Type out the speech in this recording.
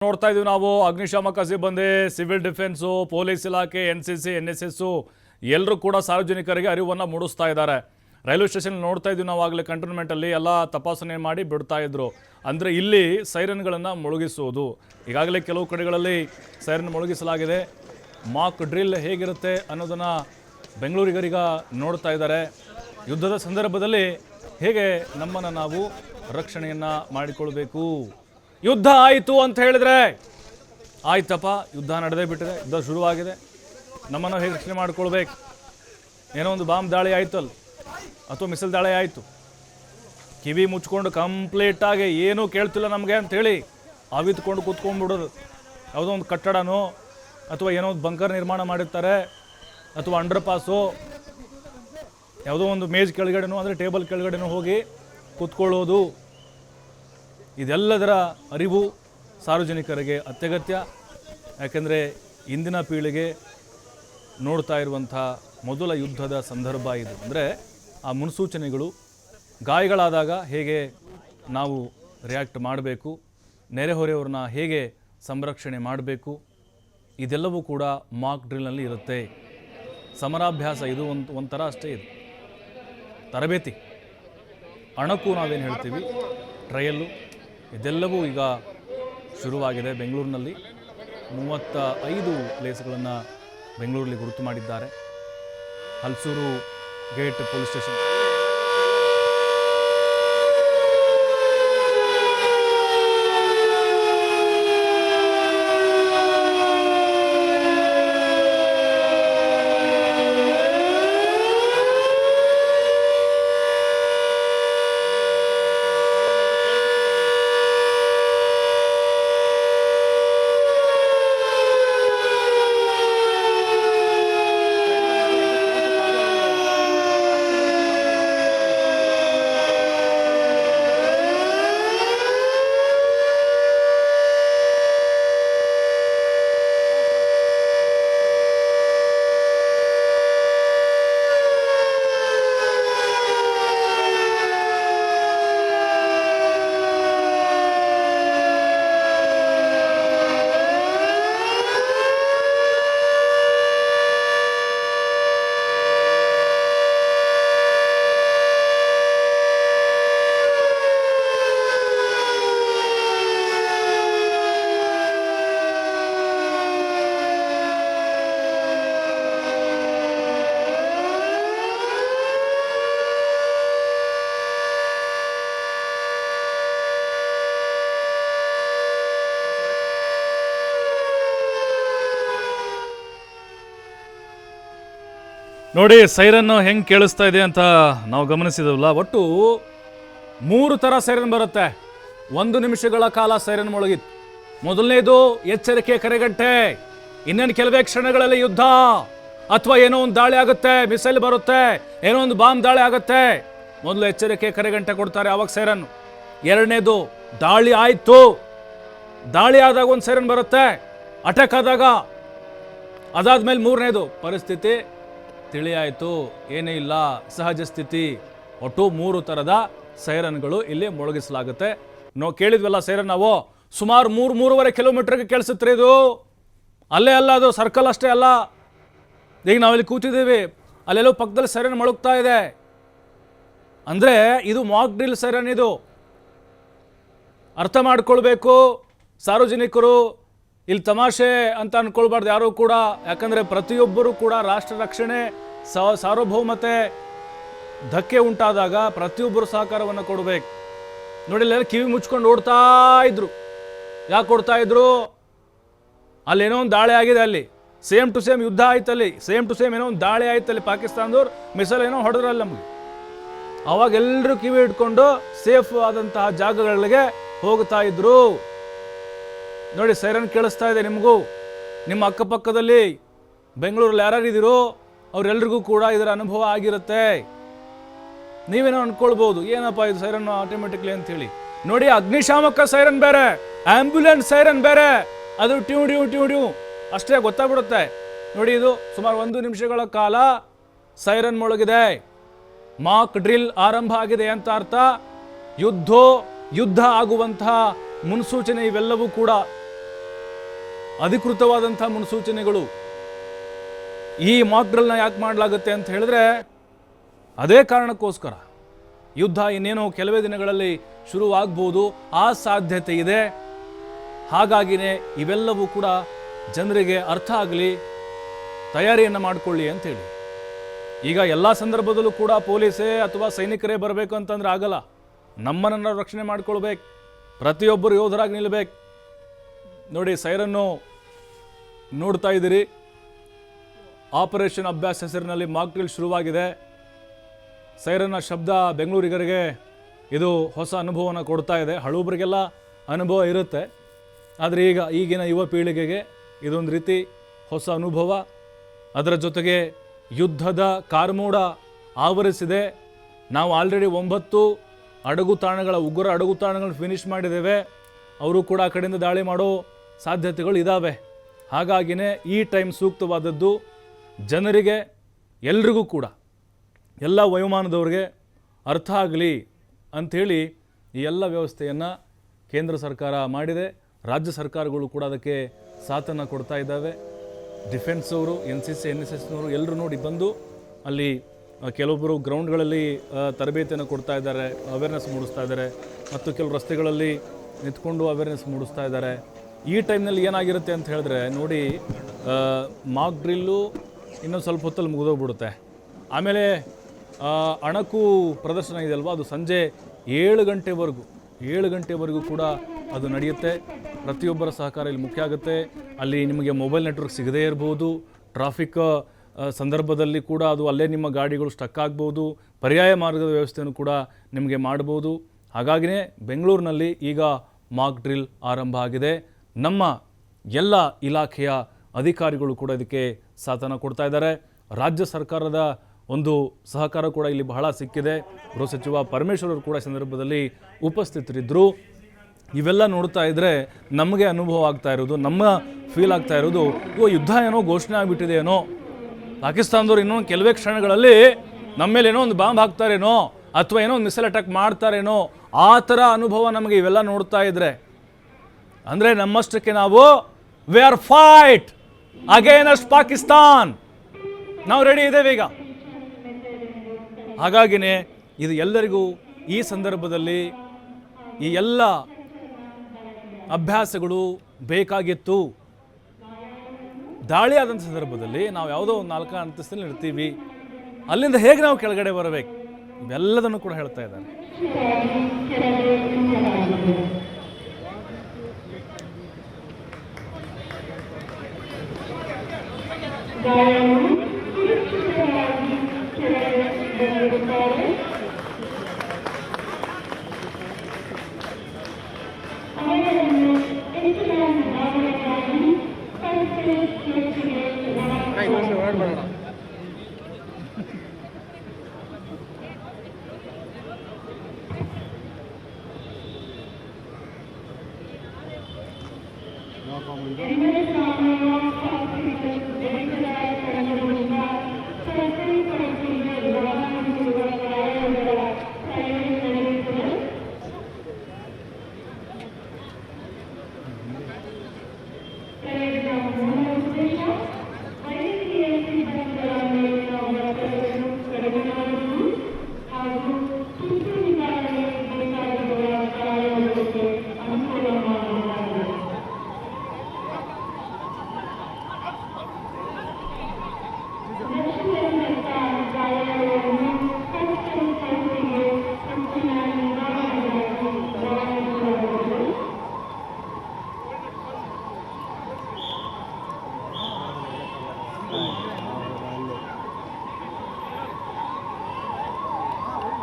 ನೋಡ್ತಾ ಇದೀವಿ ನಾವು ಅಗ್ನಿಶಾಮಕ ಸಿಬ್ಬಂದಿ, ಸಿವಿಲ್ ಡಿಫೆನ್ಸು, ಪೊಲೀಸ್ ಇಲಾಖೆ, NCC, NSS ಎಲ್ಲರೂ ಕೂಡ ಸಾರ್ವಜನಿಕರಿಗೆ ಅರಿವನ್ನು ಮೂಡಿಸ್ತಾ ಇದ್ದಾರೆ. ರೈಲ್ವೆ ಸ್ಟೇಷನ್ ನೋಡ್ತಾ ಇದೀವಿ ನಾವು, ಆಗಲೇ ಕಂಟೋನ್ಮೆಂಟಲ್ಲಿ ಎಲ್ಲ ತಪಾಸಣೆ ಮಾಡಿ ಬಿಡ್ತಾ ಇದ್ರು. ಅಂದರೆ ಇಲ್ಲಿ ಸೈರನ್ಗಳನ್ನು ಮೊಳಗಿಸುವುದು, ಈಗಾಗಲೇ ಕೆಲವು ಕಡೆಗಳಲ್ಲಿ ಸೈರನ್ ಮೊಳಗಿಸಲಾಗಿದೆ. ಮಾಕ್ ಡ್ರಿಲ್ ಹೇಗಿರುತ್ತೆ ಅನ್ನೋದನ್ನು ಬೆಂಗಳೂರಿಗರೀಗ ನೋಡ್ತಾ ಇದ್ದಾರೆ. ಯುದ್ಧದ ಸಂದರ್ಭದಲ್ಲಿ ಹೇಗೆ ನಮ್ಮನ್ನು ನಾವು ರಕ್ಷಣೆಯನ್ನು ಮಾಡಿಕೊಳ್ಬೇಕು. ಯುದ್ಧ ಆಯಿತು ಅಂತ ಹೇಳಿದ್ರೆ ಆಯ್ತಪ್ಪ, ಯುದ್ಧ ನಡೆದೇ ಬಿಟ್ಟಿದೆ, ಯುದ್ಧ ಶುರುವಾಗಿದೆ, ನಮ್ಮನ್ನು ಹೇಗೆ ರಕ್ಷಣೆ ಮಾಡ್ಕೊಳ್ಬೇಕು. ಏನೋ ಒಂದು ಬಾಂಬ್ ದಾಳಿ ಆಯಿತಲ್ಲ, ಅಥವಾ ಮಿಸೈಲ್ ದಾಳಿ ಆಯಿತು, ಕಿವಿ ಮುಚ್ಕೊಂಡು ಕಂಪ್ಲೀಟಾಗಿ ಏನೂ ಕೇಳ್ತಿಲ್ಲ ನಮಗೆ ಅಂಥೇಳಿ ಅವಿತ್ಕೊಂಡು ಕೂತ್ಕೊಂಡ್ಬಿಡೋದು. ಯಾವುದೋ ಒಂದು ಕಟ್ಟಡನೋ ಅಥವಾ ಏನೋ ಒಂದು ಬಂಕರ್ ನಿರ್ಮಾಣ ಮಾಡಿರ್ತಾರೆ, ಅಥವಾ ಅಂಡರ್ ಪಾಸು, ಯಾವುದೋ ಒಂದು ಮೇಜ್ ಕೆಳಗಡೆನೋ ಅಂದರೆ ಟೇಬಲ್ ಕೆಳಗಡೆನೋ ಹೋಗಿ ಕೂತ್ಕೊಳ್ಳೋದು. ಇದೆಲ್ಲದರ ಅರಿವು ಸಾರ್ವಜನಿಕರಿಗೆ ಅತ್ಯಗತ್ಯ. ಯಾಕೆಂದರೆ ಇಂದಿನ ಪೀಳಿಗೆ ನೋಡ್ತಾ ಇರುವಂಥ ಮೊದಲ ಯುದ್ಧದ ಸಂದರ್ಭ ಇದು. ಅಂದರೆ ಆ ಮುನ್ಸೂಚನೆಗಳು, ಗಾಯಗಳಾದಾಗ ಹೇಗೆ ನಾವು ರಿಯಾಕ್ಟ್ ಮಾಡಬೇಕು, ನೆರೆಹೊರೆಯವ್ರನ್ನ ಹೇಗೆ ಸಂರಕ್ಷಣೆ ಮಾಡಬೇಕು, ಇದೆಲ್ಲವೂ ಕೂಡ ಮಾಕ್ ಡ್ರಿಲ್ನಲ್ಲಿ ಇರುತ್ತೆ. ಸಮರಾಭ್ಯಾಸ ಇದು ಒಂಥರ ಅಷ್ಟೇ, ಇದು ತರಬೇತಿ, ಅಣಕು ನಾವೇನು ಹೇಳ್ತೀವಿ, ಟ್ರಯಲ್ಲು, ಇದೆಲ್ಲವೂ ಈಗ ಶುರುವಾಗಿದೆ. ಬೆಂಗಳೂರಿನಲ್ಲಿ 35 ಪ್ಲೇಸ್ಗಳನ್ನು ಬೆಂಗಳೂರಲ್ಲಿ ಗುರುತು ಮಾಡಿದ್ದಾರೆ. ಹಲಸೂರು ಗೇಟ್ ಪೊಲೀಸ್ ಸ್ಟೇಷನ್, ನೋಡಿ ಸೈರನ್ನು ಹೆಂಗೆ ಕೇಳಿಸ್ತಾ ಇದೆ ಅಂತ ನಾವು ಗಮನಿಸಿದವಲ್ಲ. ಒಟ್ಟು 3 ಥರ ಸೈರನ್ ಬರುತ್ತೆ. 1 ನಿಮಿಷಗಳ ಕಾಲ ಸೈರನ್ ಮೊಳಗಿತ್ತು. ಮೊದಲನೇದು ಎಚ್ಚರಿಕೆ ಕರೆಗಂಟೆ, ಇನ್ನೇನು ಕೆಲವೇ ಕ್ಷಣಗಳಲ್ಲಿ ಯುದ್ಧ ಅಥವಾ ಏನೋ ಒಂದು ದಾಳಿ ಆಗುತ್ತೆ, ಮಿಸೈಲ್ ಬರುತ್ತೆ, ಏನೋ ಒಂದು ಬಾಂಬ್ ದಾಳಿ ಆಗುತ್ತೆ, ಮೊದಲು ಎಚ್ಚರಿಕೆ ಕರೆಗಂಟೆ ಕೊಡ್ತಾರೆ, ಆವಾಗ ಸೈರನ್. ಎರಡನೇದು ದಾಳಿ ಆಯಿತು, ದಾಳಿ ಆದಾಗ ಒಂದು ಸೈರನ್ ಬರುತ್ತೆ, ಅಟ್ಯಾಕ್ ಆದಾಗ. ಅದಾದ್ಮೇಲೆ 3ನೇದು ಪರಿಸ್ಥಿತಿ ತಿಳಿಯಾಯಿತು, ಏನೇ ಇಲ್ಲ, ಸಹಜ ಸ್ಥಿತಿ. ಒಟ್ಟು 3 ಥರದ ಸೈರನ್ಗಳು ಇಲ್ಲಿ ಮೊಳಗಿಸಲಾಗುತ್ತೆ. ಕೇಳಿದ್ವಲ್ಲ ಸೈರನ್ ನಾವು, ಸುಮಾರು 3-3.5 ಕಿಲೋಮೀಟರ್ಗೆ ಕೇಳಿಸುತ್ತೆ ಇದು. ಅಲ್ಲೇ ಅಲ್ಲ, ಅದು ಸರ್ಕಲ್ ಅಷ್ಟೇ ಅಲ್ಲ. ಈಗ ನಾವಿಲ್ಲಿ ಕೂತಿದ್ದೀವಿ, ಅಲ್ಲೆಲ್ಲೋ ಪಕ್ಕದಲ್ಲಿ ಸೈರನ್ ಮೊಳಗ್ತಾ ಇದೆ. ಅಂದರೆ ಇದು ಮಾಕ್ ಡ್ರಿಲ್ ಸೈರನ್. ಇದು ಅರ್ಥ ಮಾಡ್ಕೊಳ್ಬೇಕು ಸಾರ್ವಜನಿಕರು. ಇಲ್ಲಿ ತಮಾಷೆ ಅಂತ ಅನ್ಕೊಳ್ಬಾರ್ದು ಯಾರೂ ಕೂಡ. ಯಾಕಂದರೆ ಪ್ರತಿಯೊಬ್ಬರೂ ಕೂಡ ರಾಷ್ಟ್ರ ರಕ್ಷಣೆ, ಸಾರ್ವಭೌಮತೆ ಧಕ್ಕೆ ಉಂಟಾದಾಗ ಪ್ರತಿಯೊಬ್ಬರು ಸಹಕಾರವನ್ನು ಕೊಡಬೇಕು. ನೋಡಿ, ಎಲ್ಲ ಕಿವಿ ಮುಚ್ಕೊಂಡು ಓಡ್ತಾ ಇದ್ರು. ಯಾಕೆ ಓಡ್ತಾ ಇದ್ರು? ಅಲ್ಲೇನೋ ಒಂದು ದಾಳಿ ಆಗಿದೆ, ಅಲ್ಲಿ ಸೇಮ್ ಟು ಸೇಮ್ ಯುದ್ಧ ಆಯ್ತಲ್ಲಿ, ಸೇಮ್ ಟು ಸೇಮ್ ಏನೋ ಒಂದು ದಾಳಿ ಆಯ್ತಲ್ಲಿ, ಪಾಕಿಸ್ತಾನದವ್ರು ಮಿಸೈಲ್ ಏನೋ ಹೊಡೆದ್ರಲ್ಲಿ ನಮಗೆ. ಅವಾಗ ಎಲ್ಲರೂ ಕಿವಿ ಇಟ್ಕೊಂಡು ಸೇಫ್ ಆದಂತಹ ಜಾಗಗಳಿಗೆ ಹೋಗ್ತಾ ಇದ್ರು. ನೋಡಿ, ಸೈರನ್ ಕೇಳಿಸ್ತಾ ಇದೆ ನಿಮಗೂ, ನಿಮ್ಮ ಅಕ್ಕಪಕ್ಕದಲ್ಲಿ ಬೆಂಗಳೂರಲ್ಲಿ ಯಾರ್ಯಾರಿದ್ದೀರೋ ಅವರೆಲ್ಲರಿಗೂ ಕೂಡ ಇದರ ಅನುಭವ ಆಗಿರುತ್ತೆ. ನೀವೇನೋ ಅನ್ಕೊಳ್ಬೋದು, ಏನಪ್ಪ ಇದು ಸೈರನ್ ಆಟೋಮೆಟಿಕ್ಲಿ ಅಂತೇಳಿ. ನೋಡಿ, ಅಗ್ನಿಶಾಮಕ ಸೈರನ್ ಬೇರೆ, ಆಂಬ್ಯುಲೆನ್ಸ್ ಸೈರನ್ ಬೇರೆ, ಅದು ಟ್ಯೂ ಡ್ಯೂ ಟ್ಯೂ ಡ್ಯೂ ಅಷ್ಟೇ ಗೊತ್ತಾಗ್ಬಿಡುತ್ತೆ. ನೋಡಿ, ಇದು ಸುಮಾರು 1 ನಿಮಿಷಗಳ ಕಾಲ ಸೈರನ್ ಮೊಳಗಿದೆ. ಮಾಕ್ ಡ್ರಿಲ್ ಆರಂಭ ಆಗಿದೆ ಅಂತ ಅರ್ಥ. ಯುದ್ಧ ಆಗುವಂತಹ ಮುನ್ಸೂಚನೆ ಇವೆಲ್ಲವೂ ಕೂಡ ಅಧಿಕೃತವಾದಂಥ ಮುನ್ಸೂಚನೆಗಳು. ಈ ಮಾಕ್ ಡ್ರಿಲ್ನ ಯಾಕೆ ಮಾಡಲಾಗುತ್ತೆ ಅಂತ ಹೇಳಿದ್ರೆ ಅದೇ ಕಾರಣಕ್ಕೋಸ್ಕರ. ಯುದ್ಧ ಇನ್ನೇನೋ ಕೆಲವೇ ದಿನಗಳಲ್ಲಿ ಶುರುವಾಗ್ಬೋದು, ಆ ಸಾಧ್ಯತೆ ಇದೆ. ಹಾಗಾಗಿನೇ ಇವೆಲ್ಲವೂ ಕೂಡ ಜನರಿಗೆ ಅರ್ಥ ಆಗಲಿ, ತಯಾರಿಯನ್ನು ಮಾಡಿಕೊಳ್ಳಿ ಅಂತೇಳಿ. ಈಗ ಎಲ್ಲ ಸಂದರ್ಭದಲ್ಲೂ ಕೂಡ ಪೊಲೀಸೇ ಅಥವಾ ಸೈನಿಕರೇ ಬರಬೇಕು ಅಂತಂದ್ರೆ ಆಗಲ್ಲ. ನಮ್ಮನ್ನು ರಕ್ಷಣೆ ಮಾಡ್ಕೊಳ್ಬೇಕು, ಪ್ರತಿಯೊಬ್ಬರು ಯೋಧರಾಗಿ ನಿಲ್ಲಬೇಕು. ನೋಡಿ, ಸೈರನ್ನು ನೋಡ್ತಾ ಇದ್ದೀರಿ. ಆಪರೇಷನ್ ಅಭ್ಯಾಸ ಹೆಸರಿನಲ್ಲಿ ಮಾಕ್ ಡ್ರಿಲ್ ಶುರುವಾಗಿದೆ. ಸೈರನ್ನ ಶಬ್ದ ಬೆಂಗಳೂರಿಗರಿಗೆ ಇದು ಹೊಸ ಅನುಭವನ ಕೊಡ್ತಾ ಇದೆ. ಹಳಬರಿಗೆಲ್ಲ ಅನುಭವ ಇರುತ್ತೆ, ಆದರೆ ಈಗಿನ ಯುವ ಪೀಳಿಗೆಗೆ ಇದೊಂದು ರೀತಿ ಹೊಸ ಅನುಭವ. ಅದರ ಜೊತೆಗೆ ಯುದ್ಧದ ಕಾರ್ಮೋಡ ಆವರಿಸಿದೆ. ನಾವು ಆಲ್ರೆಡಿ 9 ಅಡಗುತಾಣಗಳ ಉಗ್ರ ಅಡಗುತಾಣಗಳನ್ನು ಫಿನಿಶ್ ಮಾಡಿದ್ದೇವೆ. ಅವರು ಕೂಡ ಆ ಕಡೆಯಿಂದ ದಾಳಿ ಮಾಡೋ ಸಾಧ್ಯತೆಗಳು ಇದ್ದಾವೆ. ಹಾಗಾಗಿನೇ ಈ ಟೈಮ್ ಸೂಕ್ತವಾದದ್ದು. ಜನರಿಗೆ, ಎಲ್ರಿಗೂ ಕೂಡ, ಎಲ್ಲ ವಯೋಮಾನದವ್ರಿಗೆ ಅರ್ಥ ಆಗಲಿ ಅಂಥೇಳಿ ಈ ಎಲ್ಲ ವ್ಯವಸ್ಥೆಯನ್ನು ಕೇಂದ್ರ ಸರ್ಕಾರ ಮಾಡಿದೆ. ರಾಜ್ಯ ಸರ್ಕಾರಗಳು ಕೂಡ ಅದಕ್ಕೆ ಸಾಥನ್ನು ಕೊಡ್ತಾ ಇದ್ದಾವೆ. ಡಿಫೆನ್ಸ್ ಅವರು, NCC NSSನವರು ಎಲ್ಲರೂ ನೋಡಿ ಬಂದು ಅಲ್ಲಿ ಕೆಲವೊಬ್ಬರು ಗ್ರೌಂಡ್ಗಳಲ್ಲಿ ತರಬೇತಿಯನ್ನು ಕೊಡ್ತಾ ಇದ್ದಾರೆ, ಅವೇರ್ನೆಸ್ ಮೂಡಿಸ್ತಾ ಇದ್ದಾರೆ. ಮತ್ತು ಕೆಲವು ರಸ್ತೆಗಳಲ್ಲಿ ನಿಂತ್ಕೊಂಡು ಅವೇರ್ನೆಸ್ ಮೂಡಿಸ್ತಾ ಇದ್ದಾರೆ. ಈ ಟೈಮ್ನಲ್ಲಿ ಏನಾಗಿರುತ್ತೆ ಅಂತ ಹೇಳಿದ್ರೆ ನೋಡಿ, ಮಾಕ್ ಡ್ರಿಲ್ಲು ಇನ್ನೊಂದು ಸ್ವಲ್ಪ ಹೊತ್ತಲ್ಲಿ ಮುಗಿದೋಗ್ಬಿಡುತ್ತೆ. ಆಮೇಲೆ ಅಣಕು ಪ್ರದರ್ಶನ ಇದೆಯಲ್ವ, ಅದು ಸಂಜೆ 7 ಗಂಟೆವರೆಗೂ ಕೂಡ ಅದು ನಡೆಯುತ್ತೆ. ಪ್ರತಿಯೊಬ್ಬರ ಸಹಕಾರ ಇಲ್ಲಿ ಮುಖ್ಯ ಆಗುತ್ತೆ. ಅಲ್ಲಿ ನಿಮಗೆ ಮೊಬೈಲ್ ನೆಟ್ವರ್ಕ್ ಸಿಗದೇ ಇರ್ಬೋದು, ಟ್ರಾಫಿಕ್ ಸಂದರ್ಭದಲ್ಲಿ ಕೂಡ ಅದು ಅಲ್ಲೇ ನಿಮ್ಮ ಗಾಡಿಗಳು ಸ್ಟಕ್ ಆಗ್ಬೋದು, ಪರ್ಯಾಯ ಮಾರ್ಗದ ವ್ಯವಸ್ಥೆಯನ್ನು ಕೂಡ ನಿಮಗೆ ಮಾಡ್ಬೋದು. ಹಾಗಾಗಿನೇ ಬೆಂಗಳೂರಿನಲ್ಲಿ ಈಗ ಮಾಕ್ ಡ್ರಿಲ್ ಆರಂಭ ಆಗಿದೆ. ನಮ್ಮ ಎಲ್ಲ ಇಲಾಖೆಯ ಅಧಿಕಾರಿಗಳು ಕೂಡ ಇದಕ್ಕೆ ಸಾಥನ್ನು ಕೊಡ್ತಾ ಇದ್ದಾರೆ. ರಾಜ್ಯ ಸರ್ಕಾರದ ಒಂದು ಸಹಕಾರ ಕೂಡ ಇಲ್ಲಿ ಬಹಳ ಸಿಕ್ಕಿದೆ. ಗೃಹ ಸಚಿವ ಪರಮೇಶ್ವರ್ ಅವರು ಕೂಡ ಸಂದರ್ಭದಲ್ಲಿ ಉಪಸ್ಥಿತರಿದ್ದರು. ಇವೆಲ್ಲ ನೋಡ್ತಾ ಇದ್ದರೆ ನಮಗೆ ಅನುಭವ ಆಗ್ತಾ ಇರೋದು, ನಮ್ಮ ಫೀಲ್ ಆಗ್ತಾ ಇರೋದು, ಯುದ್ಧ ಏನೋ ಘೋಷಣೆ ಆಗಿಬಿಟ್ಟಿದೆ ಏನೋ, ಪಾಕಿಸ್ತಾನದವ್ರು ಇನ್ನೊಂದು ಕೆಲವೇ ಕ್ಷಣಗಳಲ್ಲಿ ನಮ್ಮ ಮೇಲೆ ಏನೋ ಒಂದು ಬಾಂಬ್ ಹಾಕ್ತಾರೇನೋ ಅಥವಾ ಏನೋ ಒಂದು ಮಿಸೈಲ್ ಅಟ್ಯಾಕ್ ಮಾಡ್ತಾರೇನೋ, ಆ ಥರ ಅನುಭವ ನಮಗೆ ಇವೆಲ್ಲ ನೋಡ್ತಾ ಇದ್ರೆ. ಅಂದರೆ ನಮ್ಮಷ್ಟಕ್ಕೆ ನಾವು we are fight against Pakistan, ನಾವು ರೆಡಿ ಇದ್ದೇವೆ ಈಗ. ಹಾಗಾಗಿನೇ ಇದು ಎಲ್ಲರಿಗೂ ಈ ಸಂದರ್ಭದಲ್ಲಿ ಈ ಎಲ್ಲ ಅಭ್ಯಾಸಗಳು ಬೇಕಾಗಿತ್ತು. ದಾಳಿ ಆದಂಥ ಸಂದರ್ಭದಲ್ಲಿ ನಾವು ಯಾವುದೋ ಒಂದು 4 ಅಂತಸ್ತಿನಲ್ಲಿ ಇರ್ತೀವಿ, ಅಲ್ಲಿಂದ ಹೇಗೆ ನಾವು ಕೆಳಗಡೆ ಬರಬೇಕು, ಇವೆಲ್ಲದನ್ನು ಕೂಡ ಹೇಳ್ತಾ ಇದ್ದಾರೆ. No comment.